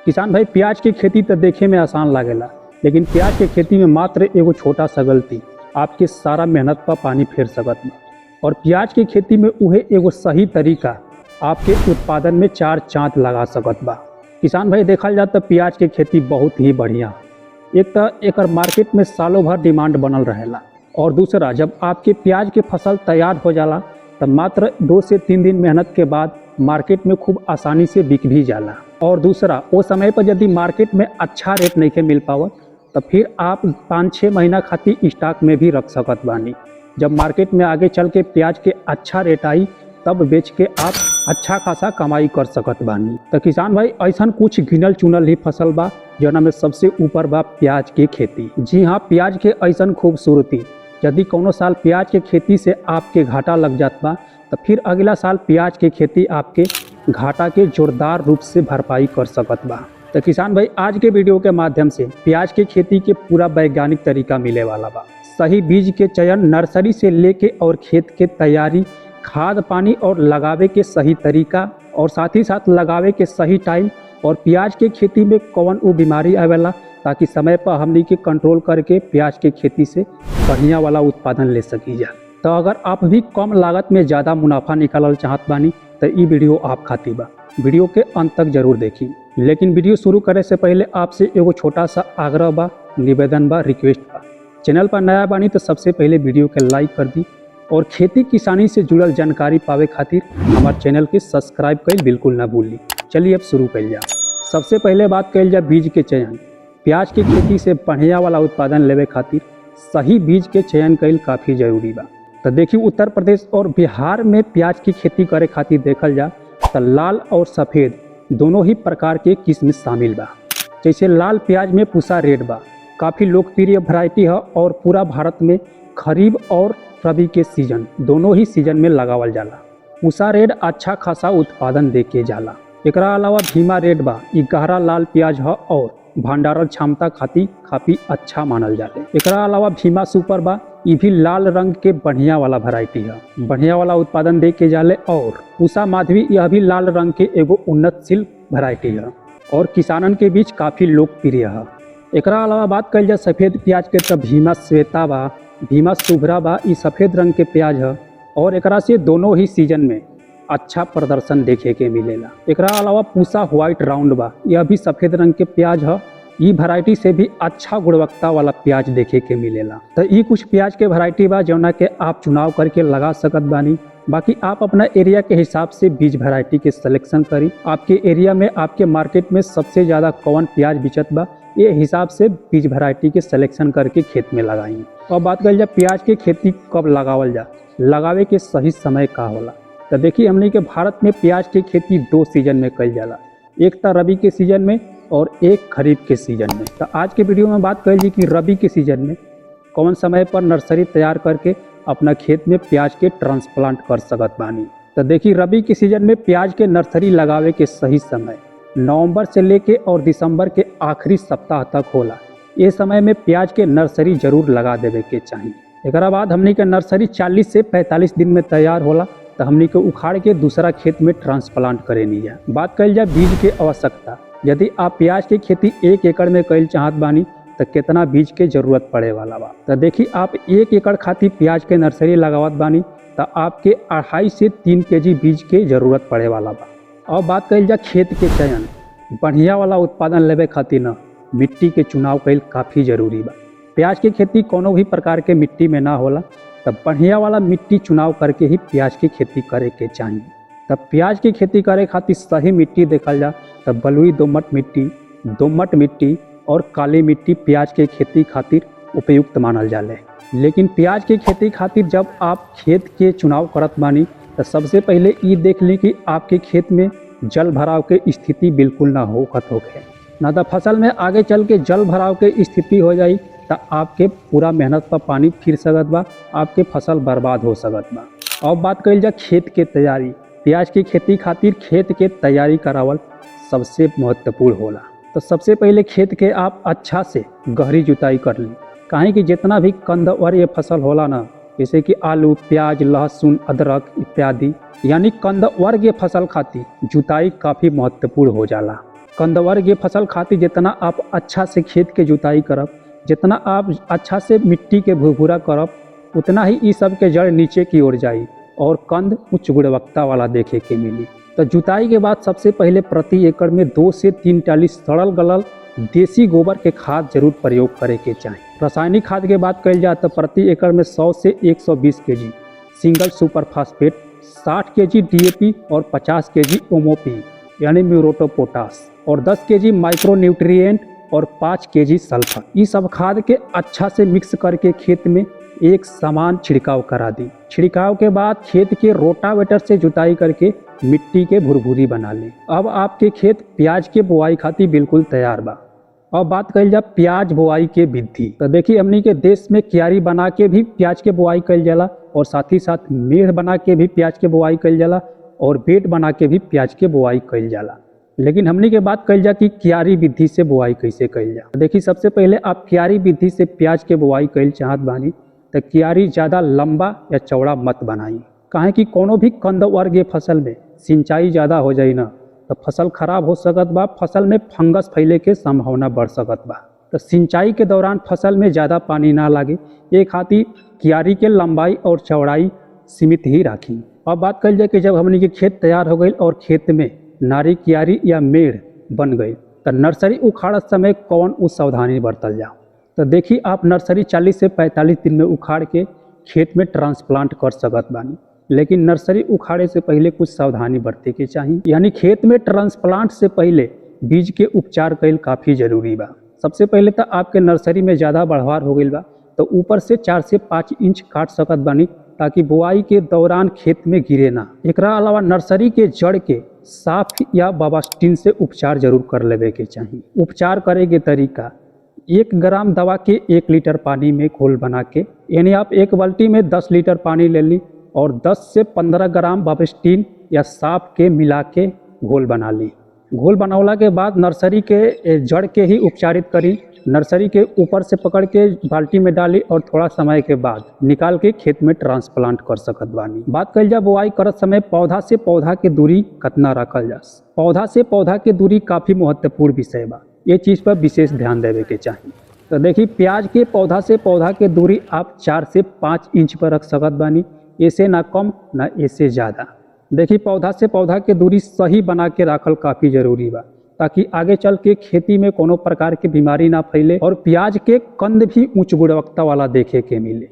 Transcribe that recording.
किसान भाई, प्याज की खेती तो देखे में आसान लागेला, लेकिन प्याज के खेती में मात्र एगो छोटा सा गलती आपके सारा मेहनत पर पानी फेर सकत बा। और प्याज की खेती में उहे एगो सही तरीका आपके उत्पादन में चार चांद लगा सकत बा। किसान भाई, देखल जाए तो प्याज की खेती बहुत ही बढ़िया। एक तो एकर मार्केट में सालों भर डिमांड बनल रहेला, और दूसरा जब आपके प्याज के फसल तैयार हो जाला तब मात्र 2 से 3 दिन मेहनत के बाद मार्केट में खूब आसानी से बिक भी जाला। और दूसरा, वो समय पर यदि मार्केट में अच्छा रेट नहीं के मिल पावत तो फिर आप 5-6 महीना खातिर स्टॉक में भी रख सकत बानी। जब मार्केट में आगे चल के प्याज के अच्छा रेट आई तब बेच के आप अच्छा खासा कमाई कर सकत बानी। तो किसान भाई, ऐसा कुछ गिनल चुनल ही फसल बा जना में सबसे ऊपर बा प्याज की खेती। जी हाँ, प्याज के ऐसा खूबसूरती, यदि कोनो साल प्याज के खेती से आपके घाटा लग जात बा तो फिर अगला साल प्याज की खेती आपके घाटा के जोरदार रूप से भरपाई कर सकत बा। तो किसान भाई, आज के वीडियो के माध्यम से प्याज की खेती के पूरा वैज्ञानिक तरीका मिले वाला बा। सही बीज के चयन, नर्सरी से लेके और खेत के तैयारी, खाद पानी और लगावे के सही तरीका, और साथ ही साथ लगावे के सही टाइम, और प्याज के खेती में कौन वो बीमारी आवेला ताकि समय पर हमनी के कंट्रोल करके प्याज के खेती से बढ़िया वाला उत्पादन ले सकी जा। तो अगर आप भी कम लागत में ज़्यादा मुनाफा निकालल चाहत बानी तो ये वीडियो आप खातिर बा। वीडियो के अंत तक जरूर देखी। लेकिन वीडियो शुरू करे से पहले आपसे एगो छोटा सा आग्रह बा, निवेदन बा, रिक्वेस्ट बा। चैनल पर नया बानी तो सबसे पहले वीडियो के लाइक कर दी, और खेती किसानी से जुड़ल जानकारी पावे खातिर हमारे चैनल के सब्सक्राइब कइल बिल्कुल ना भूली। चलिए अब शुरू कइल जा। सबसे पहले बात कइल जा बीज के चयन। प्याज की खेती से बढ़िया वाला उत्पादन लेवे खातिर सही बीज के चयन कइल काफ़ी जरूरी बा। तो देखिए, उत्तर प्रदेश और बिहार में प्याज की खेती करे खातिर देखल जा तो लाल और सफ़ेद दोनों ही प्रकार के किस्म शामिल बा। जैसे लाल प्याज में पूसा रेड बा, काफ़ी लोकप्रिय वैरायटी है और पूरा भारत में खरीफ और रबी के सीजन दोनों ही सीजन में लगावल जाला। पूसा रेड अच्छा खासा उत्पादन दे के जाला। एकरा अलावा भीमा रेड बा, ई गहरा लाल प्याज है और भंडारण क्षमता खातिर काफ़ी अच्छा मानल जाले। एकरा अलावा भीमा सुपर बा, ये भी लाल रंग के बढ़िया वाला वैरायटी है, बढ़िया वाला उत्पादन दे के जाले। और पूसा माधवी, यह भी लाल रंग के एगो उन्नतशील वैरायटी है और किसानन के बीच काफ़ी लोकप्रिय है। एकरा अलावा बात कल जाए सफ़ेद प्याज के तो भीमा श्वेता बा, भीमा शुभ्रा बा, ये सफ़ेद रंग के प्याज है और एकरा से दोनों ही सीजन में अच्छा प्रदर्शन देखे के मिलेला। एकरा अलावा पूसा व्हाइट राउंड बा, यह भी सफ़ेद रंग के प्याज है। ये वैरायटी से भी अच्छा गुणवत्ता वाला प्याज देखे के मिलेला। तो ये कुछ प्याज के वैरायटी बा जौना के आप चुनाव करके लगा सकत बानी। बाकी आप अपना एरिया के हिसाब से बीज वैरायटी के सिलेक्शन करी। आपके एरिया में, आपके मार्केट में सबसे ज़्यादा कौन प्याज बिचत बा, ये हिसाब से बीज वैरायटी के सिलेक्शन करके खेत में लगाई। और बात कर जाए प्याज के खेती कब लगावल जा, लगावे के सही समय का होला। तो देखिए, हमने के भारत में प्याज की खेती 2 सीजन में कइल जाला, एक तो रबी के सीजन में और एक खरीफ के सीजन में। तो आज के वीडियो में बात कर ली कि रबी के सीजन में कौन समय पर नर्सरी तैयार करके अपना खेत में प्याज के ट्रांसप्लांट कर सकत बानी। तो देखिए, रबी के सीजन में प्याज के नर्सरी लगावे के सही समय नवंबर से लेके और दिसंबर के आखिरी सप्ताह तक होला। ये समय में प्याज के नर्सरी जरूर लगा देवे के चाहिए। एकरा बाद हमनी के नर्सरी 40 से 45 दिन में तैयार होला तो हमनी के उखाड़ के दूसरा खेत में ट्रांसप्लांट करे नहीं जा। बात कल जाए बीज के आवश्यकता। यदि आप प्याज की खेती 1 एकड़ में कइल चाहत बानी तो कितना बीज के जरूरत पड़े वाला बा। तो देखिए, आप 1 एकड़ खातिर प्याज के नर्सरी लगावत बानी तो आपके 2.5 से 3 केजी बीज के जरूरत पड़े वाला बा। और बात कइल जाए खेत के चयन। बढ़िया वाला उत्पादन लेवे खातिर न मिट्टी के चुनाव कइल काफ़ी जरूरी बा। प्याज की खेती कोनो भी प्रकार के मिट्टी में ना होला, तब बढ़िया वाला मिट्टी चुनाव करके ही प्याज की खेती करे के चाहिए। तब प्याज की खेती करे खातिर सही मिट्टी देखल जा तब बलुई दोमट मिट्टी और काली मिट्टी प्याज के खेती खातिर उपयुक्त मानल जाले। लेकिन प्याज की खेती खातिर जब आप खेत के चुनाव करत बानी तो सबसे पहले ये देख ली कि आपके खेत में जल भराव के स्थिति बिल्कुल ना होखे, ना तो फसल में आगे चल के जल भराव के स्थिति हो जाई तो आपके पूरा मेहनत पर पानी फिर सकत बा, आपके फसल बर्बाद हो सकत बा। अब बात कइल जाए खेत के तैयारी। प्याज की खेती खातिर खेत के तैयारी करावल सबसे महत्वपूर्ण होला। तो सबसे पहले खेत के आप अच्छा से गहरी जुताई कर ली, काहे कि जितना भी कंदवर्गीय फसल होला ना, जैसे कि आलू, प्याज, लहसुन, अदरक इत्यादि, यानी कंदवर्गीय फसल खातिर जुताई काफ़ी महत्वपूर्ण हो जाला। कंदवर्ग के फसल खातिर जितना आप अच्छा से खेत के जुताई करब, जितना आप अच्छा से मिट्टी के भुरभुरा करब, उतना ही ई सब के जड़ नीचे की ओर जाई और कंद उच्च गुणवत्ता वाला देखे के मिली। तो जुताई के बाद सबसे पहले प्रति एकड़ में 2 से 3 टाली सड़ल गलल देसी गोबर के खाद जरूर प्रयोग करे के चाही। रासायनिक खाद के बात कल जाए तो प्रति एकड़ में 100 से 120 KG single super phosphate, 60 KG DAP और 50 केजी ओमोपी यानी म्यूरेट ऑफ पोटाश और 10 केजी माइक्रो न्यूट्रिएंट और 5 केजी सल्फर। ये सब खाद के अच्छा से मिक्स करके खेत में एक समान छिड़काव करा दी। छिड़काव के बाद खेत के रोटावेटर से जुताई करके मिट्टी के भुरभुरी बना ले। अब आपके खेत प्याज के बुआई खातिर बिल्कुल तैयार बा। अब बात कल जाए प्याज बुआई के विधि, तो देखिए हमनी के देश में क्यारी बना के भी प्याज के बुआई कल जाला और साथ ही साथ मेढ़ बना के भी प्याज के बुआई कल जाला और बेड बना के भी प्याज के बुआई कल जाला। लेकिन हमनी के बात कल जा कि क्यारी विधि से बुआई कैसे कल जा। देखिए सबसे पहले आप क्यारी विधि से प्याज के बुआई कल चाहत बानी तो क्यारी ज़्यादा लंबा या चौड़ा मत बनाई, काहे कि कोनो भी कंद वर्ग के फसल में सिंचाई ज़्यादा हो जाई ना तो फसल खराब हो सकत बा, फसल में फंगस फैले के संभावना बढ़ सकत बा। तो सिंचाई के दौरान फसल में ज़्यादा पानी ना लागे, ये खातिर क्यारी के लंबाई और चौड़ाई सीमित ही राखी। अब बात कल जाए कि जब हमने के खेत तैयार हो गई और खेत में नारी क्यारी या मेढ़ बन गई तो नर्सरी उखाड़त समय कौन उस सावधानी बरतल जाओ। तो देखिए आप नर्सरी 40 से 45 दिन में उखाड़ के खेत में ट्रांसप्लांट कर सकत बानी, लेकिन नर्सरी उखाड़े से पहले कुछ सावधानी बरते के चाहिए। यानी खेत में ट्रांसप्लांट से पहले बीज के उपचार कईल काफ़ी जरूरी बा। सबसे पहले तो आपके नर्सरी में ज़्यादा बढ़वार हो गई बा तो ऊपर से 4 से 5 इंच काट सकत बानी ताकि बुआई के दौरान खेत में गिरे ना। एकरा अलावा नर्सरी के जड़ के साफ या बाबास्टिन से उपचार जरूर कर लेवे के चाहिए। उपचार करे के तरीका 1 ग्राम दवा के 1 लीटर पानी में घोल बना के, यानी आप 1 बाल्टी में 10 लीटर पानी ले ली और 10 से 15 ग्राम बाबास्टिन या साफ के मिला के घोल बना ली। घोल बनौला के बाद नर्सरी के जड़ के ही उपचारित करी। नर्सरी के ऊपर से पकड़ के बाल्टी में डाली और थोड़ा समय के बाद निकाल के खेत में ट्रांसप्लांट कर सकत बानी। बात कल जा बुआई करत समय पौधा से पौधा के दूरी कितना रखल जा। पौधा से पौधा के दूरी काफ़ी महत्वपूर्ण विषय बा, ये चीज़ पर विशेष ध्यान देवे के चाहिए। तो देखिए प्याज के पौधा से पौधा के दूरी आप 4 से 5 इंच पर रख सकत बानी, ऐसे ना कम ना ऐसे ज़्यादा। देखिए पौधा से पौधा के दूरी सही बना के रखल काफ़ी जरूरी बा ताकि आगे चल के खेती में कोनो प्रकार की बीमारी ना फैले और प्याज के कंद भी उच्च गुणवत्ता वाला देखे के मिले।